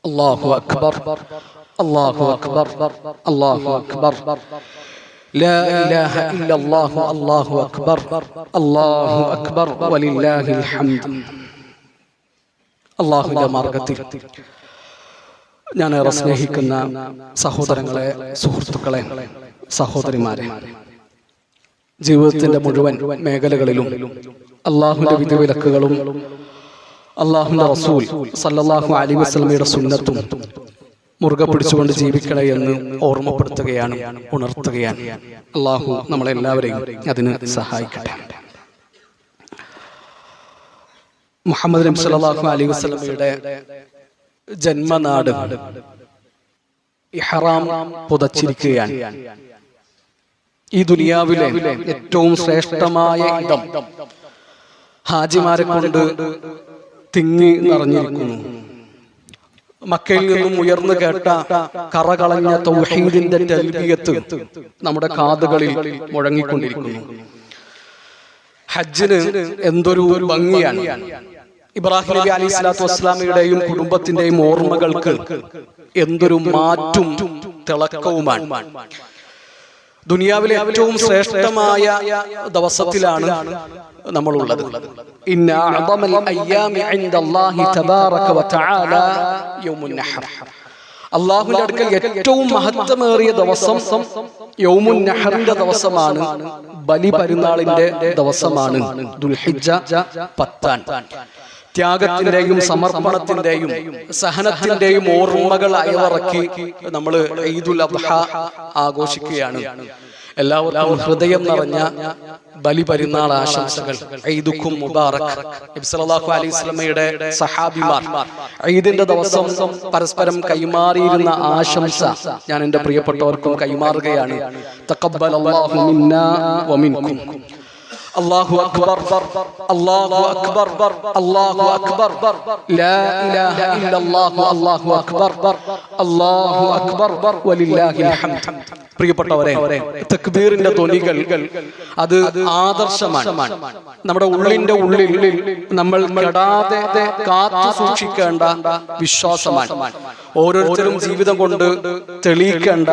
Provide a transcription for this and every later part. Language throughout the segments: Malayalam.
അല്ലാഹു അക്ബർ അല്ലാഹു അക്ബർ അല്ലാഹു അക്ബർ ലാ ഇലാഹ ഇല്ലല്ലാഹു അല്ലാഹു അക്ബർ അല്ലാഹു അക്ബർ വലില്ലാഹിൽ ഹംദ്. അല്ലാഹുവിന്റെ മാർഗത്തിൽ ഞാൻ ഏറെ സ്നേഹിക്കുന്ന സഹോദരങ്ങളെ, സുഹൃത്തുക്കളെ, സഹോദരിമാരെ, ജീവിതത്തിന്റെ മുഴുവൻ മേഖലകളിലും അള്ളാഹുവിന്റെ വിധിവിലക്കുകളും അള്ളാഹുവിന്റെ റസൂൽ സല്ലല്ലാഹു അലൈഹി വസല്ലമയുടെ സുന്നത്തും മുറുകെ പിടിച്ചുകൊണ്ട് ജീവിക്കണേ എന്ന് ഓർമ്മപ്പെടുത്തുകയാണ്, ഉണർത്തുകയാണ്. അള്ളാഹു നമ്മളെല്ലാവരെയും അതിന് സഹായിക്കട്ടെ. മുഹമ്മദ് നബി സല്ലല്ലാഹു അലൈഹി വസല്ലമയുടെ ജന്മനാട് ഇഹ്റാം പുതച്ചിരിക്കുകയാണ്. ഈ ദുനിയാവിലെ ഏറ്റവും ശ്രേഷ്ഠമായ ഇടം ഹാജിമാരെ കൊണ്ട് തിങ്ങി നിറഞ്ഞിരിക്കുന്നു. മക്കയിൽ നിന്നും ഉയർന്നു കേട്ട കറകളഞ്ഞ തൗഹീദിന്റെ തൽബിയത്ത് നമ്മുടെ കാതുകളിൽ മുഴങ്ങിക്കൊണ്ടിരിക്കുന്നു. ഹജ്ജിന് എന്തൊരു ഭംഗിയാണ്! ഇബ്രാഹിം നബി അലൈഹി സ്വലാത്തു വസ്സലാമയുടെയും കുടുംബത്തിന്റെയും ഓർമ്മകൾക്ക് എന്തൊരു മാറ്റും തിളക്കവുമാണ്. ദുനിയാവിലെ ഏറ്റവും ശ്രേഷ്ഠമായ ദിവസത്തിലാണ് നമ്മളുള്ളത്. ഇന്ന അഅ്ദമൽ അയ്യാമി ഇൻദല്ലാഹി തബാറക വതആല യൗമുൻ നഹർ. അല്ലാഹുവിന്റെ അടുക്കൽ ഏറ്റവും മഹത്വമേറിയ ദിവസം യൗമുൻ നഹറിന്റെ ദിവസമാണ്, ബലി പെരുന്നാളിന്റെ ദിവസമാണ്, ദുൽഹിജ്ജ 10. ത്യാഗത്തിന്റെയും സമർപ്പണത്തിന്റെയും സഹനത്തിന്റെയും ഓർമ്മകൾ അയവിറക്കി നമ്മൾ ഈദുൽ അദ്ഹ ആഘോഷിക്കുകയാണ്. എല്ലാവർക്കും ഹൃദയം നിറഞ്ഞ ബലി പെരുന്നാൾ ആശംസകൾ. ഈദുക്കും മുബാറക്. നബി സല്ലല്ലാഹു അലൈഹി വസല്ലമയുടെ സഹാബിമാർ ഈദിന്റെ ദിവസം പരസ്പരം കൈമാറിയിരുന്ന ആശംസ ഞാൻ എൻ്റെ പ്രിയപ്പെട്ടവർക്കും കൈമാറുകയാണ്. തഖബ്ബലല്ലാഹു മിന്നാ വമിൻകും. അല്ലാഹു അക്ബർ അല്ലാഹു അക്ബർ അല്ലാഹു അക്ബർ ലാ ഇലാഹ ഇല്ലല്ലാഹു അല്ലാഹു അക്ബർ അല്ലാഹു അക്ബർ വലില്ലാഹിൽ ഹംദ്. പ്രിയപ്പെട്ടവരെ, തക്ബീറിന്റെ ധ്വനികൾ അത് ആദർശമാണ്. നമ്മുടെ ഉള്ളിന്റെ ഉള്ളിൽ നമ്മൾ കെടാതെ കാത്തു സൂക്ഷിക്കേണ്ട വിശ്വാസമാണ്. ഓരോരുത്തരും ജീവിതം കൊണ്ട് തെളിയിക്കേണ്ട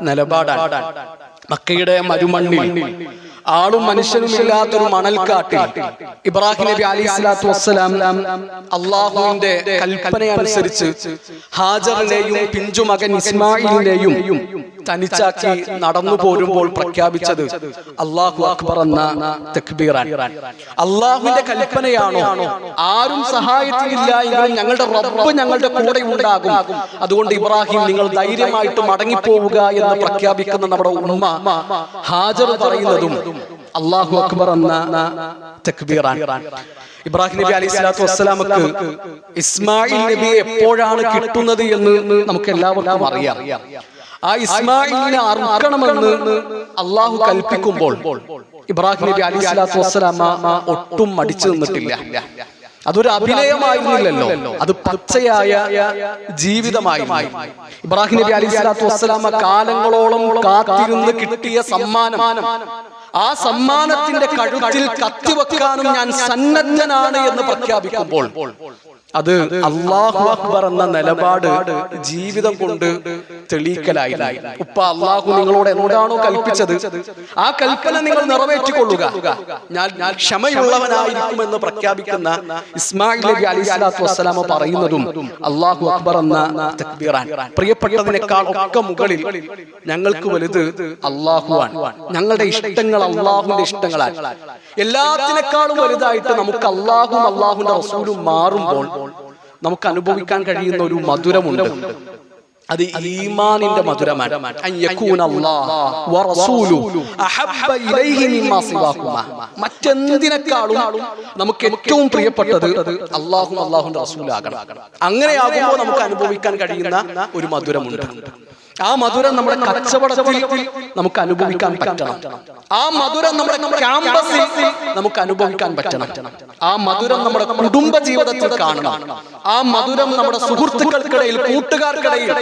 നിലപാടാണ്. മക്കയുടെ മരുമണ്ണിൽ ആളും മനുഷ്യനുമില്ലാത്തൊരു മണൽക്കാട്ടിൽ ഇബ്രാഹിം നബി അലൈഹി സ്വലാത്തു വസ്സലാം അള്ളാഹുവിന്റെ കൽപ്പനയനുസരിച്ച് ഹാജറിനെയും പിഞ്ചുമകൻ ഇസ്മായിലിനെയും തനിച്ചാക്കി നടന്നു പോരുമ്പോൾ പ്രഖ്യാപിച്ചത് അല്ലാഹു അക്ബർ എന്ന തക്ബീറാണ്. അള്ളാഹുവിന്റെ കൽപ്പനയാണോ? ആരും സഹായത്തിനില്ല എങ്കിലും ഞങ്ങളുടെ റബ്ബ് ഞങ്ങളുടെ കൂടെ ഉണ്ടാകും, അതുകൊണ്ട് ഇബ്രാഹിം നിങ്ങൾ ധൈര്യമായിട്ട് മടങ്ങിപ്പോവുക എന്ന് പ്രഖ്യാപിക്കുന്ന നമ്മുടെ ഉമ്മ ഹാജർ പറയുന്നതും അല്ലാഹു അക്ബർ എന്ന തക്ബീറാണ്. ഇബ്രാഹിം നബി അലൈഹി സ്വലാത്തു വസ്സലാമക്ക് ഇസ്മായിൽ നബിയെ എപ്പോഴാണ് കിട്ടുന്നത് എന്ന് നമുക്ക് എല്ലാവർക്കും അറിയാം. ആ ഇസ്മായിലിനെ അറുക്കണമെന്ന് അള്ളാഹു കൽപ്പിക്കുമ്പോൾ ഇബ്രാഹിം നബി അലൈഹി സ്വലാത്തു വസ്സലാമ ഒട്ടും മടിച്ചു നിന്നിട്ടില്ല. അതൊരു അഭിനയമായിരുന്നില്ലല്ലോ, അത് പച്ചയായ ജീവിതമായിരുന്നു. ഇബ്രാഹിം നബി അലൈഹി സ്വലാത്തു വസ്സലാമ കാലങ്ങളോളം കാത്തിരുന്ന് കിട്ടിയ സമ്മാനം, ആ സമ്മാനത്തിന്റെ കഴുത്തിൽ കത്തിവെക്കാനും ഞാൻ സന്നദ്ധനാണ് എന്ന് പ്രഖ്യാപിക്കുമ്പോൾ അത് അല്ലാഹു അക്ബർ എന്ന നിലപാട് ജീവിതം കൊണ്ട് തെളിയിക്കലായില്ല. ഉപ്പ, അല്ലാഹു നിങ്ങളോട് എന്താണോ കൽപ്പിച്ചത് ആ കൽപ്പന നിങ്ങൾ നിറവേറ്റിക്കൊള്ളുക, ഞാൻ ക്ഷമയുള്ളവനായിരിക്കുമെന്ന് പ്രഖ്യാപിക്കുന്ന ഇസ്മായിൽ നബി അലൈഹി സ്വലാത്തു വസ്സലാമ പറയുന്നതും അല്ലാഹു അക്ബർ എന്ന തക്ബീറാണ്. പ്രിയപ്പെട്ടതിനേക്കാൾ ഒക്കെ മുകളിൽ ഞങ്ങൾക്ക് വലുത് അല്ലാഹുവാണ്. ഞങ്ങളുടെ ഇഷ്ടങ്ങൾ അല്ലാഹുവിന്റെ ഇഷ്ടങ്ങളാണ്. എല്ലാത്തിനേക്കാളും വലുതായിട്ട് നമുക്ക് അല്ലാഹും അല്ലാഹുവിന്റെ റസൂലും മാറുമ്പോൾ നമുക്ക് അനുഭവിക്കാൻ കഴിയുന്ന ഒരു മധുരമുണ്ട്. അത് ഈമാനിന്റെ മധുരമാണ്. മറ്റെന്തിനേക്കാളും നമുക്ക് ഏറ്റവും പ്രിയപ്പെട്ടത് അല്ലാഹും അല്ലാഹുവിന്റെ റസൂലാകണം. അങ്ങനെയാകുമ്പോൾ നമുക്ക് അനുഭവിക്കാൻ കഴിയുന്ന ഒരു മധുരമുണ്ട്. ആ മധുരം നമ്മുടെ കച്ചവടത്തിൽ നമുക്ക് അനുഭവിക്കാൻ പറ്റണം. ആ മധുരം നമ്മുടെ ക്യാമ്പസിൽ നമുക്ക് അനുഭവിക്കാൻ പറ്റണം. ആ മധുരം നമ്മുടെ കുടുംബ ജീവിതത്തിൽ കാണണം. ആ മധുരം നമ്മുടെ സുഹൃത്തുക്കൾക്കിടയിൽ, കൂട്ടുകാർക്കിടയിൽ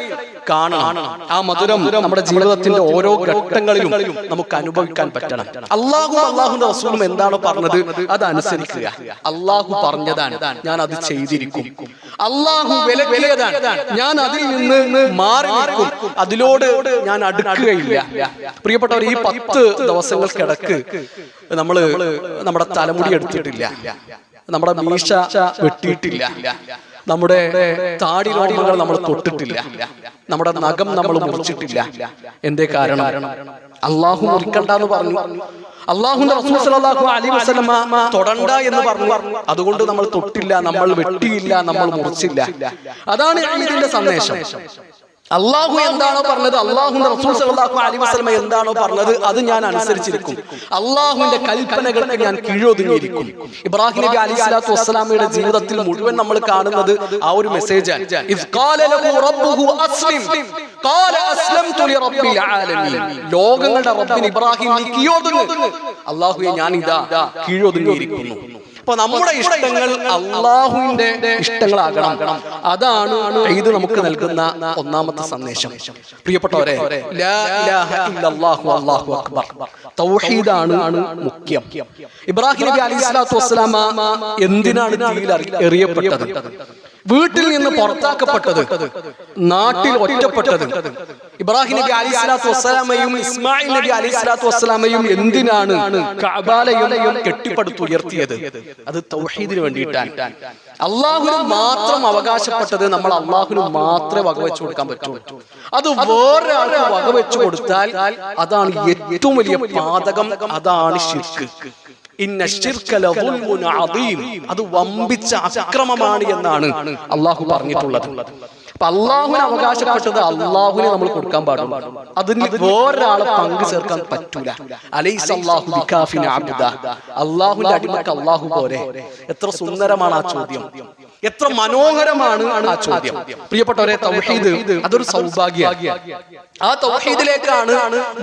കാണണം. ആ മധുരം നമ്മുടെ ജീവിതത്തിന്റെ ഓരോ ഘട്ടങ്ങളിലും നമുക്ക് അനുഭവിക്കാൻ പറ്റണം. അള്ളാഹുവിന്റെ റസൂലും എന്താണോ പറഞ്ഞത് അതനുസരിക്കുക. അള്ളാഹു പറഞ്ഞതാണ്, ഞാൻ അത് ചെയ്തിരിക്കും. അള്ളാഹു വിലക്കിയതാണ്, ഞാൻ അതിൽ നിന്ന് മാറി നിൽക്കും. അതിലോട് ഞാൻ അടുക്കുകയില്ല. പ്രിയപ്പെട്ടവർ, ഈ 10 ദിവസങ്ങൾക്കിടക്ക് നമ്മള് നമ്മുടെ തലമുടി എടുത്തിട്ടില്ല, നമ്മുടെ മീശ വെട്ടിയിട്ടില്ല, നമ്മുടെ താടി രോമങ്ങൾ നമ്മൾ തൊട്ടിട്ടില്ല, നമ്മുടെ നഖം നമ്മൾ മുറിച്ചിട്ടില്ല. എന്തേ കാരണം? അള്ളാഹു മുറിക്കണ്ടെന്ന് പറഞ്ഞു. അള്ളാഹുവിന്റെ റസൂൽ സല്ലല്ലാഹു അലൈഹി വസല്ലമ തൊടണ്ട എന്ന് പറഞ്ഞു. അതുകൊണ്ട് നമ്മൾ തൊട്ടില്ല, നമ്മൾ വെട്ടിയില്ല, നമ്മൾ മുറിച്ചില്ല. അതാണ് ഇതിന്റെ സന്ദേശം. അള്ളാഹു എന്താണോ പറഞ്ഞത്, അള്ളാഹുവിന്റെ റസൂൽ സല്ലല്ലാഹു അലൈഹി വസല്ലമ എന്താണോ പറഞ്ഞത് അത് ഞാൻ അനുസരിച്ചിരിക്കും. അള്ളാഹുവിന്റെ കൽപ്പനകൾക്ക് ഞാൻ കീഴൊതുങ്ങിയിരിക്കും. ഇബ്രാഹിം നബി അലൈഹി സ്വലാത്തു വസ്സലാമയുടെ ജീവിതത്തിൽ മുഴുവൻ നമ്മൾ കാണുന്നത് ആ ഒരു മെസ്സേജാണ്. ഇദ് ഖാല ലഹു റബ്ബുഹു അസ്ലിം ഖാല അസ്ലംതു ലിറബ്ബിൽ ആലമീൻ. ലോകങ്ങളുടെ റബ്ബിന് ഇബ്രാഹിം നീ കീഴൊതുങ്ങ്. അല്ലാഹുവേ, ഞാൻ ഇതാ കീഴൊതുങ്ങിയിരിക്കുന്നു. അപ്പൊ നമ്മുടെ ഇഷ്ടങ്ങൾ അള്ളാഹുവിന്റെ ഇഷ്ടങ്ങളാകണം. അതാണ് ഇത് നമുക്ക് നൽകുന്ന ഒന്നാമത്തെ സന്ദേശം. പ്രിയപ്പെട്ടവരെ, ലാ ഇലാഹ ഇല്ലല്ലാഹു അല്ലാഹു അക്ബർ, തൗഹീദാണ് മുഖ്യം. ഇബ്രാഹിം നബി അലൈഹി സ്വലാത്തു വസ്സലാമ എന്തിനാണ് തീയിൽ എറിയപ്പെട്ടത്? വീട്ടിൽ നിന്ന് പുറത്താക്കപ്പെട്ടത്, നാട്ടിൽ ഒറ്റപ്പെട്ടത്. ഇബ്രാഹിം നബി അലൈഹി സ്വലാത്തു വസ്സലാമയും ഇസ്മായിൽ നബി അലൈഹി സ്വലാത്തു വസ്സലാമയും എന്തിനാണ് കഅബാലയം കെട്ടിപ്പടുത്തുയർത്തിയത്? അത് തൗഹീദിന് വേണ്ടിയിട്ടാണ്. അള്ളാഹുവിന് മാത്രം അവകാശപ്പെട്ടത് നമ്മൾ അള്ളാഹുവിന് മാത്രമേ വകവെച്ചു കൊടുക്കാൻ പറ്റുള്ളൂ. അത് വേറൊരാൾക്ക് വകവെച്ചു കൊടുത്താൽ അതാണ് ഏറ്റവും വലിയ പാതകം. അതാണ് ശിർക്ക്. അത് വമ്പിച്ച അക്രമമാണ് എന്നാണ് അള്ളാഹു പറഞ്ഞിട്ടുള്ളത്. അപ്പൊ അള്ളാഹുവിന് അവകാശപ്പെട്ടത് അള്ളാഹുവിനെ നമ്മൾ കൊടുക്കാൻ പാടുള്ളൂ. അതിന് വേറൊരാളെ പങ്കു ചേർക്കാൻ പറ്റൂല. അലൈസ അല്ലാഹു ബികാഫിൻ അബ്ദ, അള്ളാഹുവിന്റെ അടിമക്ക് അള്ളാഹു പോലെ. എത്ര സുന്ദരമാണ് ആ ചോദ്യം, എത്ര മനോഹരമാണ് ആ ചോദ്യം. പ്രിയപ്പെട്ടവരെ, തൗഹീദ് അതൊരു സൗഭാഗ്യമാണ്. ആ തൗഹീദിലേക്കാണ്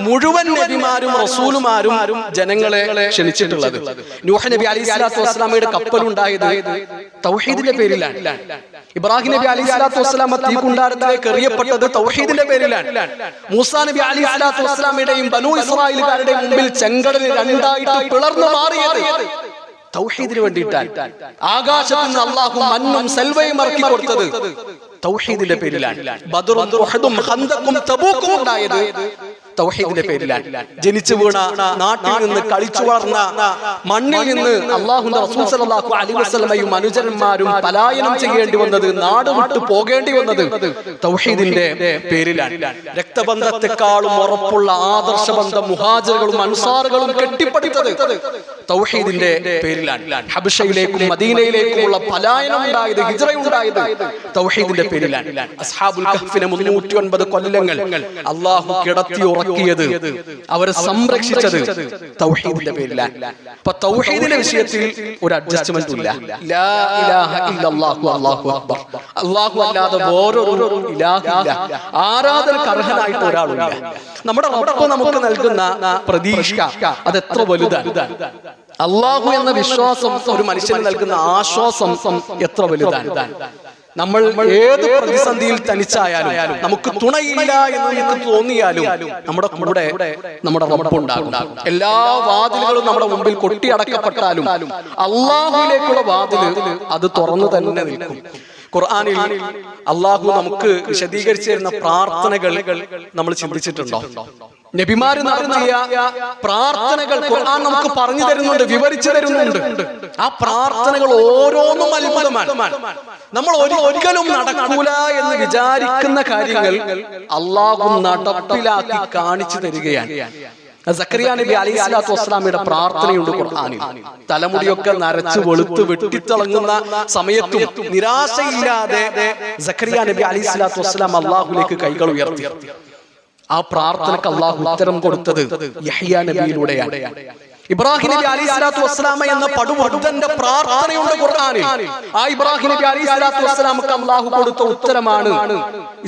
മുഴുവൻ നബിമാരും റസൂലുമാരും ജനങ്ങളെ ക്ഷണിച്ചിട്ടുള്ളത്. നൂഹ് നബി അലൈഹി സ്വലാത്തു വസ്സലാമയുടെ കപ്പലുണ്ടായത് തൗഹീദിന്റെ പേരിലാണ്. ഇബ്രാഹിം നബി അലൈഹി സ്വലാത്തു വസ്സലാമ തീക്കുണ്ടാരത്തിലേക്ക് എറിയപ്പെട്ടത് തൗഹീദിന്റെ പേരിലാണ്. മൂസാ നബി അലൈഹി സ്വലാത്തു വസ്സലാമയുടെയും ബനൂ ഇസ്രായേലുകാരുടെയും മുമ്പിൽ ചെങ്കടൽ രണ്ടായിട്ട് പിളർന്നു മാറിയത് തൗഹീദിന് വേണ്ടിയിട്ടാണ്. ആകാശത്ത് നിന്ന് അല്ലാഹു മന്നും സൽവയും ഇറക്കി കൊടുത്തത് തൗഹീദിന്റെ പേരിലാണ്. ബദറും ഉഹദും ഖന്ദഖും തബൂക്കും ഉണ്ടായത് തൗഹീദിന്റെ പേരിലാണ്. ജനിച്ചു വീണ നാട്ടിൽ നിന്ന് കളിച്ചു വളർന്ന മണ്ണിൽ നിന്ന് അല്ലാഹുവിന്റെ റസൂൽ സല്ലല്ലാഹു അലൈഹി വസല്ലമയും അനുചരന്മാരും പലായനം ചെയ്യേണ്ടി വന്നത്, നാട് വിട്ടു പോകേണ്ടി വന്നത് തൗഹീദിന്റെ പേരിലാണ്. രക്തബന്ധത്തെക്കാളും ഉറപ്പുള്ള ആദർശബന്ധം മുഹാജിറുകളും അൻസാറുകളും കെട്ടിപ്പടുത്തത് തൗഹീദിന്റെ പേരിലാണ്. ഹബശയിലേക്കും മദീനയിലേക്കുമുള്ള പലായനം ഉണ്ടായത്, ഹിജ്റ ഉണ്ടായത് തൗഹീദിന്റെ പേരിലാണ്. അസ്ഹാബുൽ കഹ്ഫിനെ 309 കൊല്ലങ്ങൾ അല്ലാഹു കിടത്തി ഉറക്കിയത്, അവരെ സംരക്ഷിച്ചത് തൗഹീദിന്റെ പേരിലാണ്. അപ്പൊ തൗഹീദിന്റെ വിഷയത്തിൽ ഒരു അഡ്ജസ്റ്റ്മെന്റ് ഇല്ല. ലാ ഇലാഹ ഇല്ലല്ലാഹു അല്ലാഹു അക്ബർ, അല്ലാഹു അല്ലാതെ വേറൊരു ഇലാഹില്ല, ആരാധനക്ക് അർഹനായിട്ട് ഒരാളില്ല. നമ്മുടെ റബ്ബ് നമുക്ക് നൽകുന്ന പ്രതീക്ഷ അത് എത്ര വലുതാണ്. അല്ലാഹു എന്ന വിശ്വാസം ഒരു മനുഷ്യന് നൽകുന്ന ആശ്വാസം എത്ര വലുതാണ്. നമ്മൾ ഏത് പ്രതിസന്ധിയിൽ തനിച്ചായാലും, നമുക്ക് തുണയില്ല എന്ന് നമുക്ക് തോന്നിയാലും, നമ്മുടെ കൂടെ നമ്മുടെ റബ്ബുണ്ടാകും. എല്ലാ വാതിലുകളും നമ്മുടെ മുമ്പിൽ കൊട്ടിയടക്കപ്പെട്ടാലും അല്ലാഹുവിലേക്കുള്ള വാതിൽ അത് തുറന്നു തന്നെ നിൽക്കും. ഖുർആനിൽ അല്ലാഹു നമുക്ക് വിശദീകരിച്ചു തരുന്ന പ്രാർത്ഥനകൾ നമ്മൾ ചിന്തിച്ചിട്ടുണ്ടോ? നബിമാര് നടത്തിയ പ്രാർത്ഥനകൾ ഖുർആൻ നമുക്ക് പറഞ്ഞു തരുന്നുണ്ട്, വിവരിച്ചു തരുന്നുണ്ട്. ആ പ്രാർത്ഥനകൾ ഓരോന്നും അത്ഭുതമാണ്. നമ്മൾ ഒരിക്കലും നടക്കൂല എന്ന് വിചാരിക്കുന്ന കാര്യങ്ങൾ അല്ലാഹു നടപ്പിലാക്കി കാണിച്ചു തരികയാണ്. സക്കറിയ നബി അലൈഹി സ്വലാത്തു വസ്സലാമയുടെ പ്രാർത്ഥനയുണ്ട് ഖുർആനിൽ. തലമുടിയൊക്കെ നരച്ചു വെളുത്ത് വെട്ടിത്തിളങ്ങുന്ന സമയത്തും നിരാശയില്ലാതെ സക്കറിയ നബി അലൈഹി സ്വലാത്തു വസ്സലാം അല്ലാഹുവിലേക്ക് കൈകൾ ഉയർത്തി. ആ പ്രാർത്ഥനക്ക് അല്ലാഹു ഉത്തരം കൊടുത്തത് യഹ്യ നബിയിലൂടെയാണ്. ഇബ്രാഹിം നബി അലൈഹിസ്സലാത്തു വസ്സലാമ എന്ന പടുവൃദ്ധന്റെ പ്രാർത്ഥനയുണ്ട് ഖുർആനിൽ. ആ ഇബ്രാഹിം നബി അലൈഹിസ്സലാത്തു വസ്സലാമക്ക് അല്ലാഹു കൊടുത്ത ഉത്തരമാണ്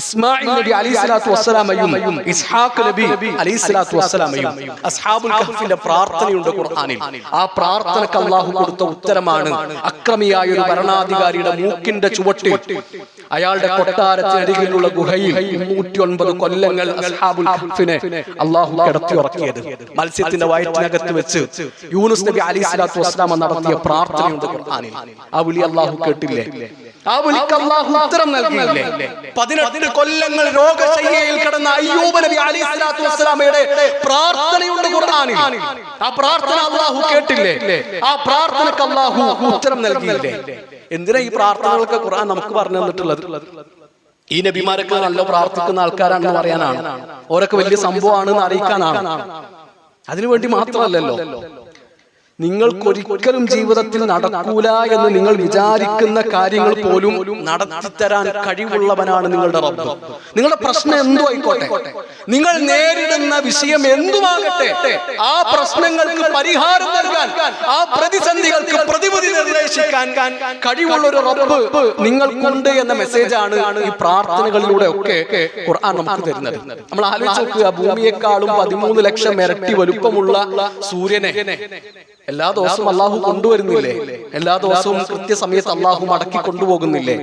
ഇസ്മാഈൽ നബി അലൈഹിസ്സലാത്തു വസ്സലാമയും ഇസ്ഹാഖ് നബി അലൈഹിസ്സലാത്തു വസ്സലാമയും. അസ്ഹാബുൽ കഹ്ഫിന്റെ പ്രാർത്ഥനയുണ്ട് ഖുർആനിൽ. ആ പ്രാർത്ഥനക്ക് അല്ലാഹു കൊടുത്ത ഉത്തരമാണ് അക്രമിയായ ഒരു ഭരണാധികാരിയുടെ മൂക്കിന്റെ ചുവട്ടിൽ അയാളുടെ കൊട്ടാരത്തിനരികിലുള്ള ഗുഹയിൽ 109 കൊല്ലങ്ങൾ അസ്ഹാബുൽ കഹ്ഫിനെ അല്ലാഹു കിടത്തി ഉറക്കിയത്. മത്സ്യത്തിന്റെ വയറ്റിനകത്ത് വെച്ച് യൂനുസ് നബി അലൈഹിസ്സലാത്തു വസ്സലാമ നടത്തിയ പ്രാർത്ഥനയുണ്ട് ഖുർആനിൽ. ആ വിളി അല്ലാഹു കേട്ടില്ലേ? ആ വിളിക്ക് അല്ലാഹു ഉത്തരം നൽകിയില്ലേ? 18 കൊല്ലങ്ങൾ രോഗശയ്യയിൽ കിടന്ന അയ്യൂബ് നബി അലൈഹിസ്സലാത്തു വസ്സലാമയുടെ പ്രാർത്ഥനയുണ്ട് ഖുർആനിൽ. ആ പ്രാർത്ഥന അല്ലാഹു കേട്ടില്ലേ? ആ പ്രാർത്ഥനക്ക് അല്ലാഹു ഉത്തരം നൽകിയില്ലേ? എന്തിനാ ഈ പ്രാർത്ഥനകളൊക്കെ ഖുർആൻ നമുക്ക് പറഞ്ഞു തന്നിട്ടുള്ളത്? ഈ നബിമാരൊക്കെ നല്ല പ്രാർത്ഥിക്കുന്ന ആൾക്കാരാണെന്ന് പറയാനാണ്, ഓരൊക്കെ വലിയ സംഭവമാണെന്ന് അറിയിക്കാനാണ്. അതിനുവേണ്ടി മാത്രമല്ലല്ലോ. നിങ്ങൾക്കൊരിക്കലും ജീവിതത്തിൽ നടക്കൂല എന്ന് നിങ്ങൾ വിചാരിക്കുന്ന കാര്യങ്ങൾ പോലും നടത്തിത്തരാൻ കഴിവുള്ളവനാണ് നിങ്ങളുടെ റബ്ബ്. നിങ്ങളുടെ പ്രശ്നം എന്തോ ആയിക്കോട്ടെ, നിങ്ങൾ നേരിടുന്ന വിഷയം എന്തുമാകട്ടെ, ആ പ്രശ്നങ്ങൾക്ക് പരിഹാരം നൽകാൻ, ആ പ്രതിസന്ധികൾക്ക് പ്രതിവിധി നിർദ്ദേശിക്കാൻ കഴിവുള്ള ഒരു റബ്ബ് നിങ്ങൾക്കുണ്ട് എന്ന മെസ്സേജാണ് ഈ പ്രാർത്ഥനകളിലൂടെ ഒക്കെ ഖുർആൻ നമുക്ക് തരുന്നത്. നമ്മൾ ആലോചിച്ച് നോക്കുക, ഭൂമിയെക്കാളും 13 ലക്ഷം ഇരട്ടി വലുപ്പമുള്ള സൂര്യനെ എല്ലാ ദിവസവും അള്ളാഹു കൊണ്ടുവരുന്നില്ലേ? എല്ലാ ദിവസവും കൃത്യസമയത്ത് അള്ളാഹു മടക്കി കൊണ്ടുപോകുന്നില്ലേ?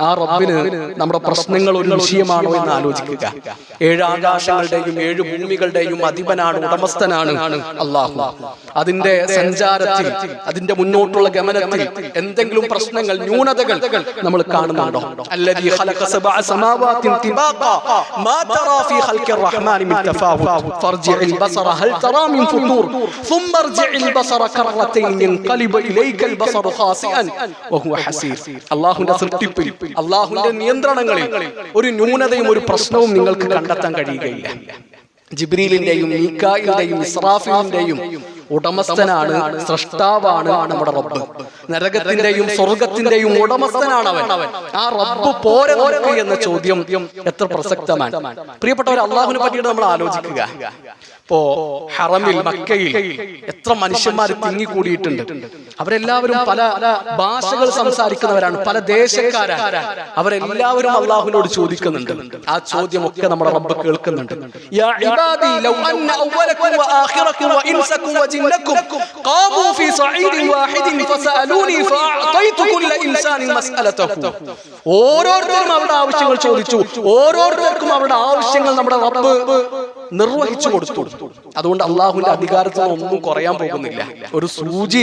ആ റബ്ബിന് നമ്മുടെ പ്രശ്നങ്ങൾ ഒരു വിഷയമാണോ എന്ന് ആലോചിക്കുക. 7 ആകാശങ്ങളുടെയും 7 ഭൂമികളുടെയും അധിപനാണ്, ഉടമസ്ഥനാണ് അല്ലാഹു. അതിന്റെ സഞ്ചാരത്തിൽ, അതിന്റെ മുന്നോട്ടുള്ള ഗമനത്തിൽ എന്തെങ്കിലും പ്രശ്നങ്ങൾ, ന്യൂനതകൾ നമ്മൾ കാണുന്നുണ്ടോ? അല്ലദീ ഖലഖ സബഅ സമാവാതിൻ തിബാഖ മാ തറാ ഫീ ഖൽഖിർ റഹ്മാനി മിൻ തഫാവുത് ഫർജിഇൽ ബസറ ഹൽ തറാ മിൻ ഫുതൂർ ثم ارجع البصر كرتين ينقلب اليك البصر خاسئا وهو حسير. അല്ലാഹുവിന്റെ സൃഷ്ടിപ്പിൽ, അല്ലാഹുവിന്റെ നിയന്ത്രണങ്ങളിൽ ഒരു ന്യൂനതയും ഒരു പ്രശ്നവും നിങ്ങൾക്ക് കണ്ടെത്താൻ കഴിയുകയില്ല. ജിബ്രീലിന്റെയും മീകായിലിന്റെയും ഇസ്രാഫീലിന്റെയും ഉടമസ്ഥനാണ്, സൃഷ്ടാവാണ് നമ്മുടെ റബ്ബ്. നരകത്തിന്റെയും സ്വർഗത്തിന്റെയും ഉടമസ്ഥനാണ് അവൻ. ആ റബ്ബ് പോരെ നോക്ക് എന്ന ചോദ്യം എത്ര പ്രസക്തമാണ്. പ്രിയപ്പെട്ടവർ, അള്ളാഹുവിനെ പറ്റിയിട്ട് നമ്മൾ ആലോചിക്കുക. ഇപ്പോ ഹറമിൽ, മക്കയിൽ എത്ര മനുഷ്യന്മാർ തിങ്ങിക്കൂടിയിട്ടുണ്ട്. അവരെല്ലാവരും പല ഭാഷകൾ സംസാരിക്കുന്നവരാണ്, പല ദേശക്കാരാണ്. അവരെല്ലാവരും അള്ളാഹുവിനോട് ചോദിക്കുന്നുണ്ട്. ആ ചോദ്യമൊക്കെ നമ്മുടെ റബ്ബ് കേൾക്കുന്നുണ്ട്. യാ ഇബാദി ലൗ അന്ന അവലക്കും വആഖിറക്കും വഇൻസക്കും വജിന്നക്കും ഖാമു ഫീ സഈദിൻ വാഹിദിൻ ഫസഅലൂനി ഫഅഅതൈതു കുല്ല ഇൻസാനിൻ മസ്അലതഹു. ഓരോരുത്തരും അവരുടെ ആവശ്യങ്ങൾ ചോദിച്ചു, ഓരോരുത്തർക്കും അവരുടെ ആവശ്യങ്ങൾ നമ്മുടെ റബ്ബ് നിർവഹിച്ചു കൊടുത്തു. അതുകൊണ്ട് അള്ളാഹുവിന്റെ അധികാരത്തിൽ ഒന്നും കുറയാൻ പോകുന്നില്ല. ഒരു സൂചി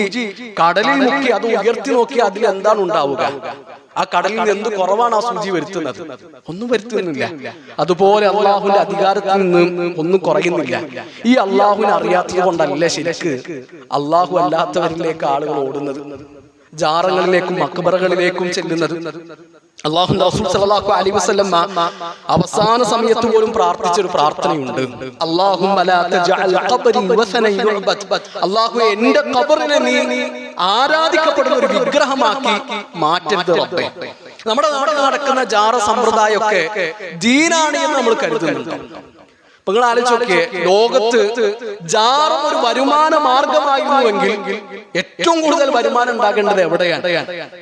കടലിൽ മുക്കി അത് ഉയർത്തി നോക്കി അതിൽ എന്താണ് ഉണ്ടാവുക? ആ കടലിൽ എന്ത് കുറവാണ് ആ സൂചി വരുത്തുന്നത്? ഒന്നും വരുത്തുന്നില്ല. അതുപോലെ അള്ളാഹുവിന്റെ അധികാരത്തിൽ നിന്ന് ഒന്നും കുറയുന്നില്ല. ഈ അള്ളാഹുവിനെ അറിയാത്തത് കൊണ്ടല്ല ശരിക്ക് അള്ളാഹു അല്ലാത്തവരിലേക്ക് ആളുകൾ ഓടുന്നത്, ജാറങ്ങളിലേക്കും മക്ബറകളിലേക്കും ചെല്ലുന്നത്. അല്ലാഹുവിന്റെ റസൂൽ സല്ലല്ലാഹു അലൈഹി വസല്ലം അവസാന സമയത്ത് പോലും പ്രാർത്ഥിച്ചൊരു പ്രാർത്ഥനയുണ്ട്. അല്ലാഹുമ്മ ലാ തജഅൽ ഖബ്രി വസനൻ യുഅബദ്. അല്ലാഹുവേ, എന്റെ ഖബറിനെ നീ ആരാധിക്കപ്പെടുന്ന ഒരു വിഗ്രഹമാക്കി മാറ്റരുത് റബ്ബേ. നമ്മുടെ നാട്ടിൽ നടക്കുന്ന ജാറ സമ്പ്രദായമൊക്കെ ദീനാണ് എന്ന് നമ്മൾ കരുതുന്നുണ്ട്. നിങ്ങൾ ആലോചിച്ച് നോക്കിയേ, ലോകത്ത് ജാറം ഒരു വരുമാന മാർഗമായിരുന്നുവെങ്കിൽ ഏറ്റവും കൂടുതൽ വരുമാനം ഉണ്ടാകേണ്ടത് എവിടെയാണ്?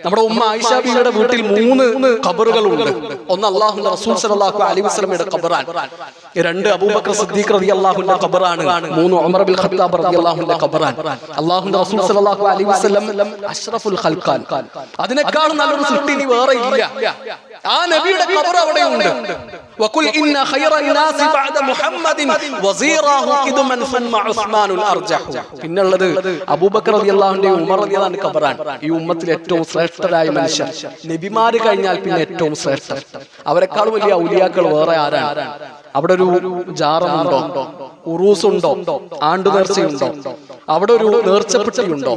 നമ്മുടെ ഉമ്മ ആയിഷ ബീവിയുടെ വീട്ടിൽ 3 ഖബറുകളുണ്ട്. ഒന്ന് അല്ലാഹുവിന്റെ റസൂൽ സല്ലല്ലാഹു അലൈഹി വസല്ലമയുടെ ഖബറാണ്, 2 അബൂബക്കർ സിദ്ദീഖ് റളിയല്ലാഹുവിന്റെ ഖബറാണ്, 3 ഉമർ ബിൻ ഖത്താബ് റളിയല്ലാഹുവിന്റെ ഖബറാണ്. അല്ലാഹുവിന്റെ റസൂൽ സല്ലല്ലാഹു അലൈഹി വസല്ലം അഷ്റഫുൽ ഖൽഖാൻ. അതിനേക്കാളും നല്ലൊരു സൃഷ്ടി ഇനി വേറെ ഇല്ല. ആ നബിയുടെ ഖബർ അവിടെയുണ്ട്. വഖുൽ ഇന്ന ഖൈറൻ നാസി ബഅദ മുഹമ്മദിൻ വസീറാഹു ഖിദ്മൻ ഫമ്മ ഉസ്മാനുൽ അർജഹു. പിന്നുള്ളത് അബൂബക്കർ റളിയല്ലാഹുവിന്റെയും ഉമർ റളിയല്ലാഹുവിന്റെ ഖബറാണ്. ഈ ഉമ്മത്തിൽ ഏറ്റവും ശ്രേഷ്ഠരായ മനുഷ്യർ, നബിമാര് കഴിഞ്ഞാൽ പിന്നെ ഏറ്റവും ശ്രേഷ്ഠർ. അവരെക്കാളും വലിയ ഔലിയാക്കൾ വേറെ ആരാണ്? അവിടെ ഒരു ജാറമുണ്ടോ? ഉറൂസുണ്ടോ? ആണ്ടു നേർച്ചയുണ്ടോ? അവിടെ ഒരു നേർച്ചപ്പെട്ടിയുണ്ടോ?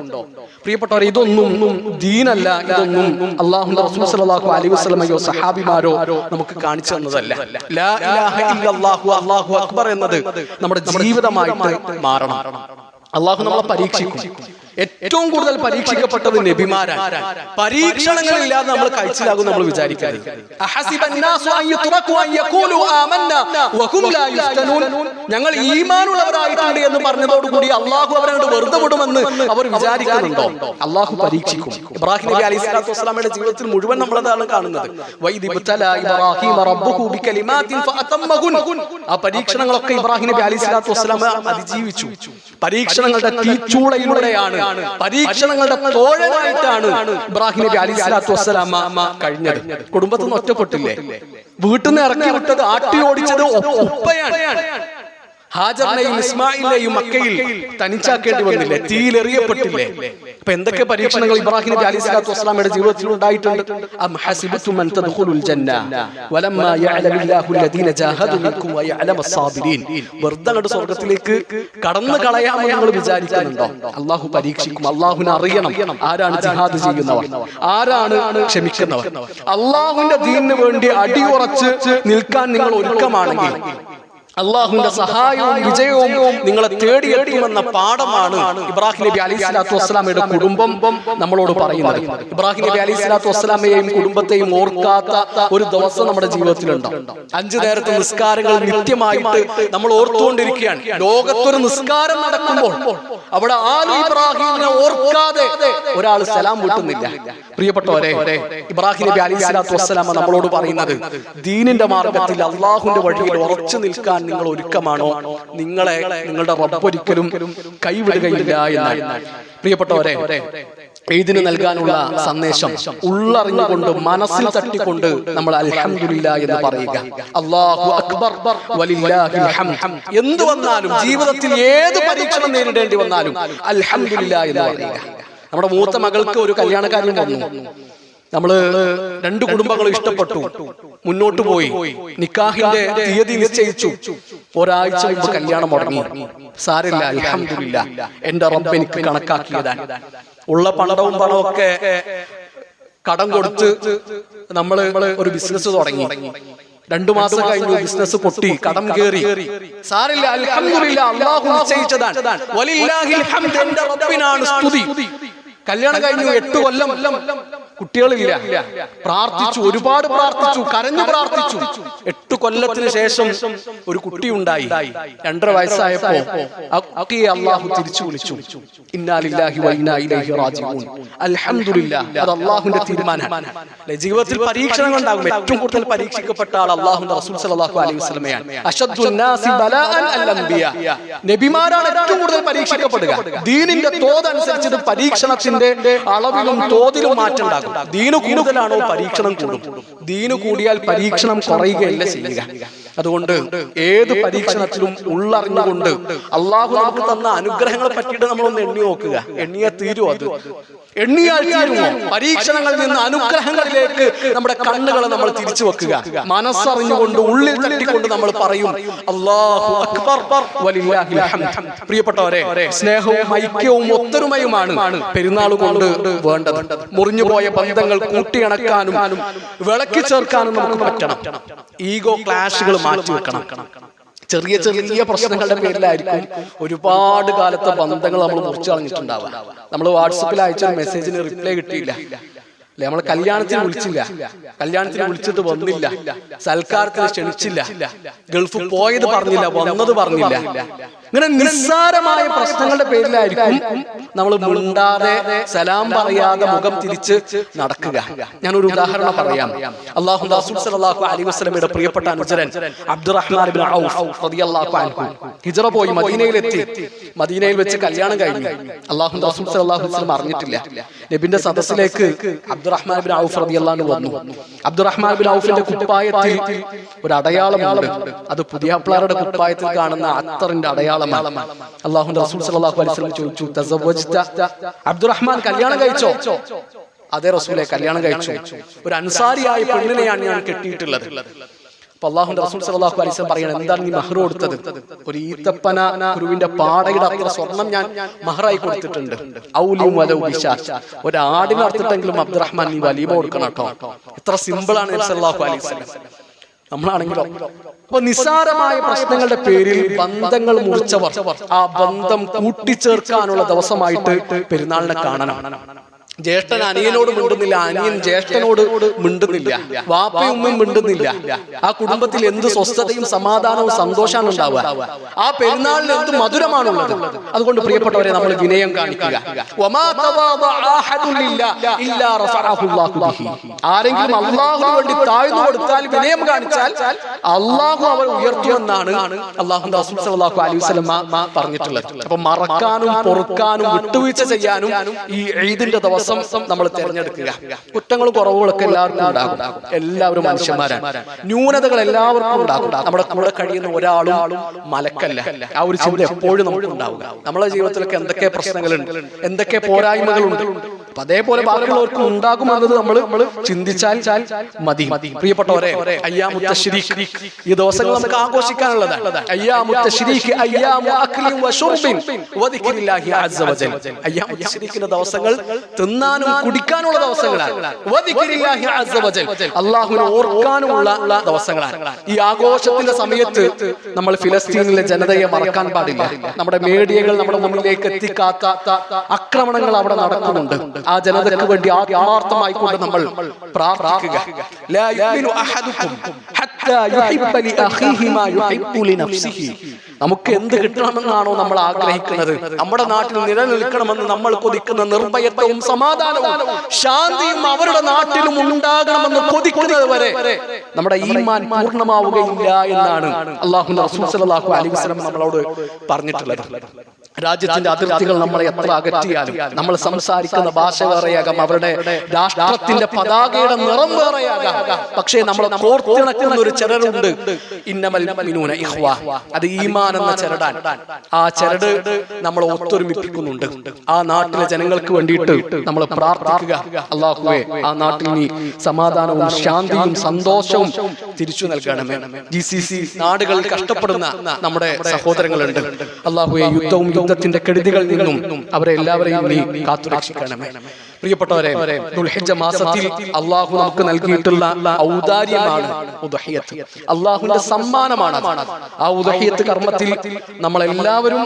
പ്രിയപ്പെട്ടവരെ, ഇതൊന്നും ദീനല്ല. ഇതൊന്നും അല്ലാഹുവിന്റെ റസൂൽ സല്ലല്ലാഹു അലൈഹി വസല്ലമയോ സഹാബിമാരോ നമുക്ക് കാണിച്ചു തന്നതല്ല. ലാ ഇലാഹ ഇല്ലല്ലാഹു അല്ലാഹു അക്ബർ എന്നത് നമ്മുടെ ജീവിതമായിട്ട് മാറണം. അല്ലാഹു നമ്മളെ പരീക്ഷിക്കും. ഏറ്റവും കൂടുതൽ പരീക്ഷിക്കപ്പെട്ടത് നബിമാരാണ്. പരീക്ഷണങ്ങളില്ലാതെ നമ്മൾ കഴിച്ചിലാകും നമ്മൾ വിചാരിക്കരുത്. ഞങ്ങൾ ഈമാനുള്ളവരായിട്ടുണ്ട് എന്ന് പറഞ്ഞതോടുകൂടി അള്ളാഹു അവരോട് വെറുതെ വിടുമെന്ന് അവർ വിചാരിക്കുന്നുണ്ടോ? അള്ളാഹു പരീക്ഷിക്കും. ഇബ്രാഹിം നബി അലൈഹി സ്വലാത്തു വസ്സലാമയുടെ ജീവിതത്തിൽ മുഴുവൻ നമ്മളതാണ് കാണുന്നത്. ആ പരീക്ഷണങ്ങളൊക്കെ ഇബ്രാഹിം നബി അലൈഹി സ്വലാത്തു വസ്സലാമ അതിജീവിച്ചു. പരീക്ഷണങ്ങളുടെ തീച്ചൂളയിലൂടെയാണ്, പരീക്ഷണങ്ങളുടെ തോഴനായിട്ടാണ് ഇബ്രാഹിം നബി അലൈഹി സ്വലാത്തു വസ്സലാമ കഴിഞ്ഞത്. കുടുംബത്തിൽ നിന്ന് ഒറ്റപ്പെട്ടില്ലേ? വീട്ടിൽ നിന്ന് ഇറക്കി വിട്ടത്, ആട്ടി ഓടിച്ചത് ഉപ്പയാണ്. ഹാജറിനെയും ഇസ്മായിലിനെയും മക്കയിൽ തനിച്ചാക്കേണ്ടി വന്നില്ലേ? തീയിലെറിയപ്പെട്ടില്ലേ? അപ്പൊ എന്തൊക്കെ പരീക്ഷണങ്ങൾ ഇബ്രാഹിം നബി അലൈഹി സ്വലാത്തു വസ്സലാമയുടെ ജീവിതത്തിൽ ഉണ്ടായിട്ടുണ്ട്. അം ഹസിബതും അൻ തദ്ഖുലുൽ ജന്ന വലമ്മാ യഅലമുല്ലാഹു അല്ലദീന ജാഹദു മിൻകും വയഅലമസ് സാബിരീൻ. വെറുതെ അങ്ങോട്ട് സ്വർഗ്ഗത്തിലേക്ക് കടന്നു കളയാമെന്ന് നിങ്ങൾ വിചാരിക്കുന്നുണ്ടോ? അള്ളാഹു പരീക്ഷിക്കും. അള്ളാഹുവിനെ അറിയണം ആരാണ് ജിഹാദ് ചെയ്യുന്നവർ, ആരാണ് ക്ഷമിക്കുന്നവർ. അള്ളാഹുവിന്റെ ദീനിന് വേണ്ടി അടിയുറച്ച് നിൽക്കാൻ നിങ്ങൾ ഒരുക്കമാണെങ്കിൽ അള്ളാഹുവിന്റെ സഹായവും വിജയവും നിങ്ങളെ തേടിയെത്തുമെന്ന പാഠമാണ് ഇബ്രാഹിം നബി അലൈഹി സ്വലാത്തു വസ്സലാമയുടെ കുടുംബം നമ്മളോട് പറയുന്നത്. ഇബ്രാഹിം നബി അലൈഹി സ്വലാത്തു വസ്സലാമയെയും കുടുംബത്തെയും ഓർക്കാത്ത ഒരു ദിവസം നമ്മുടെ ജീവിതത്തിലുണ്ടോ? 5 നേരത്തെ നിസ്കാരങ്ങൾ നിത്യമായിട്ട് നമ്മൾ ഓർത്തുകൊണ്ടിരിക്കുകയാണ്. ലോകത്തൊരു നിസ്കാരം നടക്കുമ്പോൾ അവിടെ ആലു ഇബ്രാഹിമിനെ ഓർക്കാതെ ഒരാൾ സലാം വീട്ടുന്നില്ല. പ്രിയപ്പെട്ടവരെ, ഇബ്രാഹിം നബി അലൈഹി സ്വലാത്തു വസ്സലാമ നമ്മളോട് പറയുന്നത് ദീനിന്റെ മാർഗത്തിൽ അള്ളാഹുവിന്റെ വഴിയിൽ ഉറച്ചു നിൽക്കാൻ നിങ്ങൾ ഒരുക്കമാണോ? നിങ്ങളെ നിങ്ങളുടെ റബ്ബ് ഒരിക്കലും കൈവിടുകയില്ല എന്നാണ്. പ്രിയപ്പെട്ടവരെ, ഈദിന് നൽകാനുള്ള സന്ദേശം ഉള്ളറിഞ്ഞുകൊണ്ട് മനസ്സിൽ തട്ടിക്കൊണ്ട് നമ്മൾ അൽഹംദുലില്ലാഹ് എന്ന് പറയുക. അല്ലാഹു അക്ബർ വലില്ലാഹിൽ ഹംദ്. എന്ത് വന്നാലും ജീവിതത്തിൽ ഏത് പരീക്ഷണം നേരിടേണ്ടി വന്നാലും അൽഹംദുലില്ലാഹ് എന്ന് പറയുക. നമ്മുടെ മൂത്ത മകൾക്ക് ഒരു കല്യാണക്കാരൻ വന്നു. നമ്മള് 2 കുടുംബങ്ങളും ഇഷ്ടപ്പെട്ടു, മുന്നോട്ട് പോയി, നിക്കാഹിന്റെ തീയതി നിശ്ചയിച്ചു. ഒരാഴ്ച മുമ്പ് കല്യാണം മുടങ്ങി. സാരില്ല, അൽഹംദുലില്ലാഹ്, എന്റെ റബ്ബ് എനിക്ക് കണക്കാക്കിയതാണ്. ഉള്ള പണവും പണമൊക്കെ കടം കൊടുത്ത് നമ്മള് ഒരു ബിസിനസ് തുടങ്ങി. 2 മാസം കഴിഞ്ഞു, ബിസിനസ് പൊട്ടി, കടം കേറി. സാരില്ല, അൽഹംദുലില്ലാഹ്, അല്ലാഹു നിശ്ചയിച്ചതാണ്. വലില്ലാഹിൽ ഹംദ്, എന്റെ റബ്ബിനാണ് സ്തുതി. കല്യാണം കഴിഞ്ഞു, 8 കൊല്ലം കുട്ടികളില്ല. പ്രാർത്ഥിച്ചു, ഒരുപാട് പ്രാർത്ഥിച്ചു, കരഞ്ഞു പ്രാർത്ഥിച്ചു. 8 കൊല്ലത്തിന് ശേഷം ഒരു കുട്ടി ഉണ്ടായി. 2.5 വയസ്സായപ്പോ അല്ലാഹു തിരിച്ചു വിളിച്ചു. ഇന്നാ ലില്ലാഹി വ ഇന്നാ ഇലൈഹി റാജിഊൻ. അൽഹംദുലില്ലാഹ്, അത് അല്ലാഹുവിന്റെ തീരുമാനമാണ്. ജീവിതത്തിൽ പരീക്ഷണങ്ങൾ ഉണ്ടാകും. ഏറ്റവും കൂടുതൽ പരീക്ഷിക്കപ്പെട്ട ആൾ അല്ലാഹുവിന്റെ റസൂൽ സല്ലല്ലാഹു അലൈഹി വസല്ലമയാണ്. അശദ്ദുൻ നാസി ബലാഅൻ അൽ അൻബിയാ. നബിമാരാണ് ഏറ്റവും കൂടുതൽ പരീക്ഷിക്കപ്പെടുക. ദീനിന്റെ തോതനുസരിച്ച് പരീക്ഷണത്തിന്റെ അളവിലും തോതിലും മാറ്റം ഉണ്ടാകും. ദീന് കൂടുതലാണോ പരീക്ഷണം കൂടും. ദീന് കൂടിയാൽ പരീക്ഷണം കുറയുകയല്ല ചെയ്യുക. അതുകൊണ്ട് ഏത് പരീക്ഷണത്തിലും ഉള്ളറിഞ്ഞുകൊണ്ട് അള്ളാഹു നമുക്ക് തന്ന അനുഗ്രഹങ്ങളെ പറ്റിയിട്ട് നമ്മളൊന്ന് എണ്ണി നോക്കുക. എണ്ണിയാൽ തീരും. അത് എണ്ണിയാൽ തീരുമോ? പരീക്ഷണങ്ങളിൽ നിന്ന് അനുഗ്രഹങ്ങളിലേക്ക് നമ്മുടെ കണ്ണുകളെ നമ്മൾ തിരിച്ചു വെക്കുക. മനസ്സറിഞ്ഞുകൊണ്ട് ഉള്ളിൽ തട്ടിക്കൊണ്ട് നമ്മൾ പറയും അല്ലാഹു അക്ബർ വലില്ലാഹിൽ ഹംദ്. പ്രിയപ്പെട്ടവരെ, സ്നേഹവും ഐക്യവും ഒത്തൊരുമയുമാണ് പെരുന്നാൾ കൊണ്ട് വേണ്ടത്. മുറിഞ്ഞുപോയ ബന്ധങ്ങൾ കൂട്ടിയണക്കാനും വിളക്കി ചേർക്കാനും നമുക്ക് പറ്റണം. ഈഗോ ക്ലാഷുകൾ മാറ്റിവെക്കണം. ചെറിയ ചെറിയ പ്രശ്നങ്ങളുടെ പേരിലായിരിക്കും ഒരുപാട് കാലത്തെ ബന്ധങ്ങൾ നമ്മൾ മുറിച്ചു കളഞ്ഞിട്ടുണ്ടാവുക. നമ്മൾ വാട്സപ്പിൽ അയച്ച മെസ്സേജിന് റിപ്ലൈ കിട്ടിയില്ല, അല്ലെ? നമ്മൾ കല്യാണത്തിന് വിളിച്ചില്ല, കല്യാണത്തിന് വിളിച്ചിട്ട് വന്നില്ല, സൽക്കാരത്തിന് ക്ഷണിച്ചില്ല, ഗൾഫ് പോയത് പറഞ്ഞില്ല, വന്നത് പറഞ്ഞില്ല. ഇങ്ങനെ നിസ്സാരമായ പ്രശ്നങ്ങളുടെ പേരിലായിരിക്കും നമ്മൾ മുണ്ടാതെ സലാം പറയാതെ മുഖം തിരിച്ച് നടക്കുക. ഞാനൊരു ഉദാഹരണം പറയാം. അല്ലാഹുവിന്റെ റസൂൽ സല്ലല്ലാഹു അലൈഹി വസല്ലമയുടെ പ്രിയപ്പെട്ട അനുചരൻ അബ്ദുറഹ്മാൻ ഇബ്നു ഔഫ് റളിയല്ലാഹു അൻഹു ഹിജ്റ പോയി മദീനയിലെത്തി. മദീനയിൽ വെച്ച് കല്യാണം കഴിഞ്ഞു. അല്ലാഹുവിന്റെ റസൂൽ സല്ലല്ലാഹു അലൈഹി വസല്ലം അറിഞ്ഞിട്ടില്ല. നബിയുടെ സദസ്സിലേക്ക് അബ്ദുറഹ്മാൻ ഇബ്നു ഔഫ് റളിയല്ലാഹു അൻഹു വന്നു. അബ്ദുറഹ്മാൻ ഇബ്നു ഔഫിന്റെ കുപ്പായത്തിൽ ഒരു അടയാളമുണ്ട്. അത് പുതിയാപ്ലാരുടെ കുപ്പായത്തിൽ കാണുന്ന അത്തറിന്റെ അടയാളം. അല്ലാഹുവിന്റെ റസൂൽ സല്ലല്ലാഹു അലൈഹി വസല്ലം ചോദിച്ചു, തസവ്വജ്ത, അബ്ദുറഹ്മാൻ കല്യാണം കഴിച്ചോ? അതേ റസൂലേ, കല്യാണം കഴിച്ചു. ഒരു അൻസാരിയായ പെണ്ണിനെയാണ് ഞാൻ കെട്ടിയിട്ടുള്ളത്. അപ്പൊ അല്ലാഹുവിന്റെ റസൂൽ സല്ലല്ലാഹു അലൈഹി വസല്ലം പറയണം, എന്താണ് നീ മഹർ കൊടുത്തത്? ഒരു ഈത്തപ്പന കുരുവിന്റെ പാടയുടെ അത്ര സ്വർണം ഞാൻ മഹറായി കൊടുത്തിട്ടുണ്ട്. ഔലിയും വലൗ ബിശാത്ത്, ഒരു ആടിനെ അറുത്തിട്ടെങ്കിലും അബ്ദുറഹ്മാൻ നീ വലീമ കൊടുക്കണം കേട്ടോ. എത്ര സിമ്പിൾ ആണ് നബി സല്ലല്ലാഹു അലൈഹി വസല്ലം. നമ്മളാണെങ്കിലോ? അപ്പൊ നിസ്സാരമായ പ്രശ്നങ്ങളുടെ പേരിൽ ബന്ധങ്ങൾ മുറിച്ചവർ ആ ബന്ധം കൂട്ടിച്ചേർക്കാനുള്ള ദിവസമായിട്ട് പെരുന്നാളിനെ കാണണം. ജ്യേഷ്ഠൻ അനിയനോട് മിണ്ടുന്നില്ല, അനിയൻ ജ്യേഷ്ഠനോട് മിണ്ടുന്നില്ല, വാപ്പയും ഉമ്മയും മിണ്ടുന്നില്ല. ആ കുടുംബത്തിൽ എന്ത് സ്വസ്ഥതയും സമാധാനവും സന്തോഷമാണ് ഉണ്ടാവുക. ആ പെരുന്നാളിന് എന്ത് മധുരമാണുള്ളത്. അതുകൊണ്ട് പ്രിയപ്പെട്ടവരെ, നമ്മൾ വിനയം കാണിക്കുക. ആരെങ്കിലും അള്ളാഹുവിന് വേണ്ടി താഴ്ന്നു കൊടുത്താൽ, വിനയം കാണിച്ചാൽ, അള്ളാഹു അവർ ഉയർത്തുമെന്നാണ് അള്ളാഹുവിന്റെ റസൂൽ സല്ലല്ലാഹു അലൈഹി വസല്ലം പറഞ്ഞിട്ടുള്ളത്. അപ്പൊ മറക്കാനും പൊറുക്കാനും വിട്ടുവീഴ്ച ചെയ്യാനും ഈ ഈദിന്റെ ദിവസം നമ്മൾ തിരഞ്ഞെടുക്കുക. കുറ്റങ്ങളും കുറവുകളൊക്കെ എല്ലാവർക്കും ഉണ്ടാകും. എല്ലാവരും മനുഷ്യന്മാരാണ്. ന്യൂനതകൾ എല്ലാവർക്കും ഉണ്ടാകും. നമ്മുടെ കൂടെ കഴിയുന്ന ഒരാളും മലക്കല്ല. ആ ഒരു ചിന്ത എപ്പോഴും നമുക്ക് ഉണ്ടാവുക. നമ്മുടെ ജീവിതത്തിലൊക്കെ എന്തൊക്കെ പ്രശ്നങ്ങളുണ്ട്, എന്തൊക്കെ പോരായ്മകളുണ്ട്, അപ്പൊ അതേപോലെ ബാക്കിയുള്ളവർക്കും ഉണ്ടാകുമെന്നത് നമ്മൾ ചിന്തിച്ചാൽ മതി. പ്രിയപ്പെട്ടവരെ, അയ്യാമുത്ത തശ്രീഖ് ഈ ദിവസങ്ങൾ നമുക്ക് ആഘോഷിക്കാനുള്ളതാണ്. അയ്യാമുത്ത തശ്രീഖ് അയ്യാമു അക്ലിൻ വശുർബിൻ വദിക്രില്ലാഹി അസ്സ വജൽ. അയ്യാമുത്ത തശ്രീഖിന്റെ ദിവസങ്ങൾ തിന്നാനും കുടിക്കാനുള്ള ദിവസങ്ങളാണ്. വദിക്രില്ലാഹി അസ്സ വജൽ, അല്ലാഹുവിനെ ഓർക്കാനുമുള്ള ദിവസങ്ങളാണ്. ഈ ആഘോഷത്തിന്റെ സമയത്ത് നമ്മൾ ഫിലിസ്തീനിലെ ജനതയെ മറക്കാൻ പാടില്ല. നമ്മുടെ മീഡിയകൾ നമ്മുടെ മുന്നിലേക്ക് എത്തിക്കാത്ത ആക്രമണങ്ങൾ അവിടെ നടക്കുന്നുണ്ട്. ആ ജനതയ്ക്ക് വേണ്ടി ആത്മാർത്ഥമായിക്കൊണ്ട് നമ്മൾ പ്രാർത്ഥിക്കുക. ലാ യുമിനു അഹദുക്കും ഹത്താ യുഹിബ്ബ ലി അഖീഹി മാ യുഹിബ്ബു ലി നഫ്സിഹി. നമുക്ക് എന്ത് കിട്ടണമെന്നാണോ നമ്മൾ ആഗ്രഹിക്കുന്നത്, നമ്മുടെ നാട്ടിൽ നിലനിൽക്കണമെന്ന് നമ്മൾ കൊതിക്കുന്ന നിർഭയത്വവും സമാധാനവും ശാന്തിയും അവരുടെ നാട്ടിലും ഉണ്ടാകണമെന്ന് കൊതിക്കുന്നത് വരെ നമ്മുടെ ഈമാൻ പൂർണ്ണമാവുകയില്ല എന്നാണ് അല്ലാഹുവിന്റെ റസൂൽ സല്ലല്ലാഹു അലൈഹി വസല്ലം നമ്മളോട് പറഞ്ഞിട്ടുള്ളത്. രാജ്യത്തിന്റെ അതിർത്തികൾ നമ്മളെ എത്ര അകറ്റിയാലും, നമ്മൾ സംസാരിക്കുന്ന ഭാഷ വേറെയാകാം, അവരുടെ രാഷ്ട്രത്തിന്റെ പതാകയുടെ നിറം വേറെയാകാം, പക്ഷേ നമ്മളെ കോർത്തിണക്കുന്ന ഒരു ചരടുണ്ട്. ഇന്നമൽ മുഅ്മിനൂന ഇഖ്വ, അത് ഈമാൻ എന്ന ചരടാൻ. ആ ചരട് നമ്മളെ ഒത്തൊരുമിപ്പിക്കുന്നുണ്ട്. ആ നാട്ടിലെ ജനങ്ങൾക്ക് വേണ്ടിയിട്ട് നമ്മൾ പ്രാർത്ഥിക്കുക. അല്ലാഹുവേ, ആ നാട്ടിൽ നീ സമാധാനവും ശാന്തിയും സന്തോഷവും തിരിച്ചു നൽകണമേ. GCC നാടുകൾ കഷ്ടപ്പെടുന്ന നമ്മുടെ സഹോദരങ്ങളുണ്ട്. അല്ലാഹുവേ, യുദ്ധത്തിന്റെ കെടുതികളിൽ നിന്നും അവരെ എല്ലാവരെയും നീ കാത്തുരക്ഷിക്കണമേ. പ്രിയപ്പെട്ടവരെ, ദുൽഹിജ്ജ മാസത്തിൽ അള്ളാഹു നമുക്ക് നൽകിയിട്ടുള്ള ഔദാര്യമാണ് ഉദ്ഹിയ്യത്ത്. അള്ളാഹുവിന്റെ സമ്മാനമാണ്. ആ ഉദ്ഹിയ്യത്ത് കർമ്മത്തിൽ നമ്മൾ എല്ലാവരും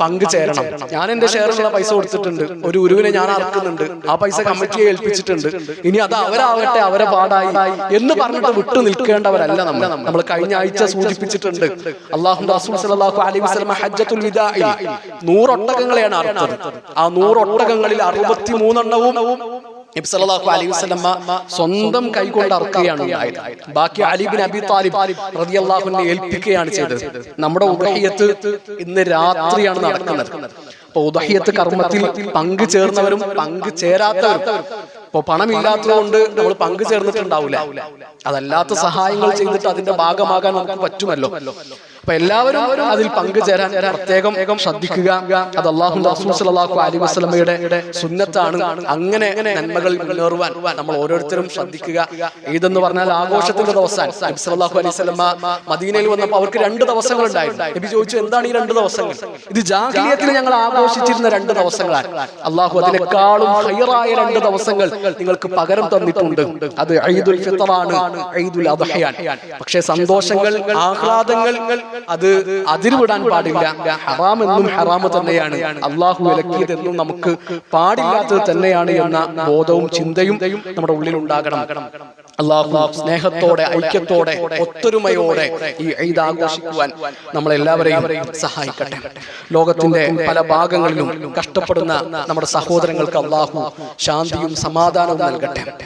പങ്കുചേരണം. ഞാൻ എന്റെ ഷെയറിലുള്ള പൈസ കൊടുത്തിട്ടുണ്ട്. ഒരു ഉരുവിനെ ഞാൻ അറക്കുന്നുണ്ട്. ആ പൈസ കമ്മിറ്റിയെ ഏൽപ്പിച്ചിട്ടുണ്ട്. ഇനി അത് അവരാവട്ടെ, അവരെ പാടായി എന്ന് പറഞ്ഞിട്ട് വിട്ടു നിൽക്കേണ്ടവരല്ല നമ്മൾ. കഴിഞ്ഞ ആഴ്ച സൂചിപ്പിച്ചിട്ടുണ്ട്, അല്ലാഹുവിന്റെ റസൂൽ സല്ലല്ലാഹു അലൈഹി വസല്ലം ഹജ്ജത്തുൽ വിദാഇ 100 ഒട്ടകങ്ങളെയാണ് അറുത്തത്. ആ 100 ഒട്ടകങ്ങളിൽ 63 എണ്ണവും നബി സല്ലല്ലാഹു അലൈഹി വസല്ലം സ്വന്തം കൈകൊണ്ട് അറുക്കുകയാണ് ഉണ്ടായത്. ബാക്കി അലി ഇബ്നു അബി താലിബ് റളിയല്ലാഹു അൻഹു ഏൽപ്പിക്കുകയാണ് ചെയ്തത്. നമ്മുടെ ഉദ്ഹിയ്യത്ത് ഇന്ന് രാത്രിയാണ് നടക്കുന്നത്. അപ്പൊ ഉദ്ഹിയ്യത്ത് കർമ്മത്തിൽ പങ്കു ചേർന്നവരും പങ്കു ചേരാത്തവരും, ഇപ്പൊ പണമില്ലാത്തതുകൊണ്ട് നമ്മൾ പങ്കു ചേർന്നിട്ടുണ്ടാവില്ല. അതല്ലാത്ത സഹായങ്ങൾ ചെയ്തിട്ട് അതിന്റെ ഭാഗമാകാൻ നമുക്ക് പറ്റുമല്ലോ. അപ്പൊ എല്ലാവരും അതിൽ പങ്കുചേരാൻ പ്രത്യേകം ശ്രദ്ധിക്കുക. അത് അല്ലാഹുവിന്റെ റസൂൽ സല്ലല്ലാഹു അലൈഹി വസല്ലമയുടെ സുന്നത്താണ്. അങ്ങനെ നന്മകൾ മുന്നേറുവാൻ നമ്മൾ ഓരോരുത്തരും ശ്രദ്ധിക്കുക. ഈദെന്ന് പറഞ്ഞാൽ ആഘോഷത്തിന്റെ ദിവസം. നബി സല്ലല്ലാഹു അലൈഹി വസല്ലമ മദീനയിൽ വന്നപ്പോൾ അവർക്ക് 2 ദിവസങ്ങൾ ഉണ്ടായിരുന്നു. നബി ചോദിച്ചു, എന്താണ് ഈ 2 ദിവസങ്ങൾ? ഇത് ജാഹിലിയത്തിൽ ഞങ്ങൾ ആഘോഷിച്ചിരുന്ന 2 ദിവസങ്ങളാണ്. അല്ലാഹു അതിനേക്കാളും ഖൈറായ 2 ദിവസങ്ങൾ നിങ്ങൾക്ക് പകരം തന്നിട്ടുണ്ട്. അത് ഈദുൽ ഫിത്റാണ്, ഈദുൽ അദ്ഹയാണ്. പക്ഷേ സന്തോഷങ്ങൾ, ആഹ്ലാദങ്ങൾ അത് അതിരുവിടാൻ പാടില്ല. ഹറാം എന്നും ഹറാമ് തന്നെയാണ്. അള്ളാഹു വിലക്കിയതെന്നും നമുക്ക് പാടില്ലാത്തത് തന്നെയാണ് എന്ന ബോധവും ചിന്തയും നമ്മുടെ ഉള്ളിൽ ഉണ്ടാകണം. അള്ളാഹു സ്നേഹത്തോടെ, ഐക്യത്തോടെ, ഒത്തൊരുമയോടെ ഈ ഈദ് ആഘോഷിക്കുവാൻ നമ്മളെല്ലാവരെയും സഹായിക്കട്ടെ. ലോകത്തിന്റെ പല ഭാഗങ്ങളിലും കഷ്ടപ്പെടുന്ന നമ്മുടെ സഹോദരങ്ങൾക്ക് അള്ളാഹു ശാന്തിയും സമാധാനവും നൽകട്ടെ.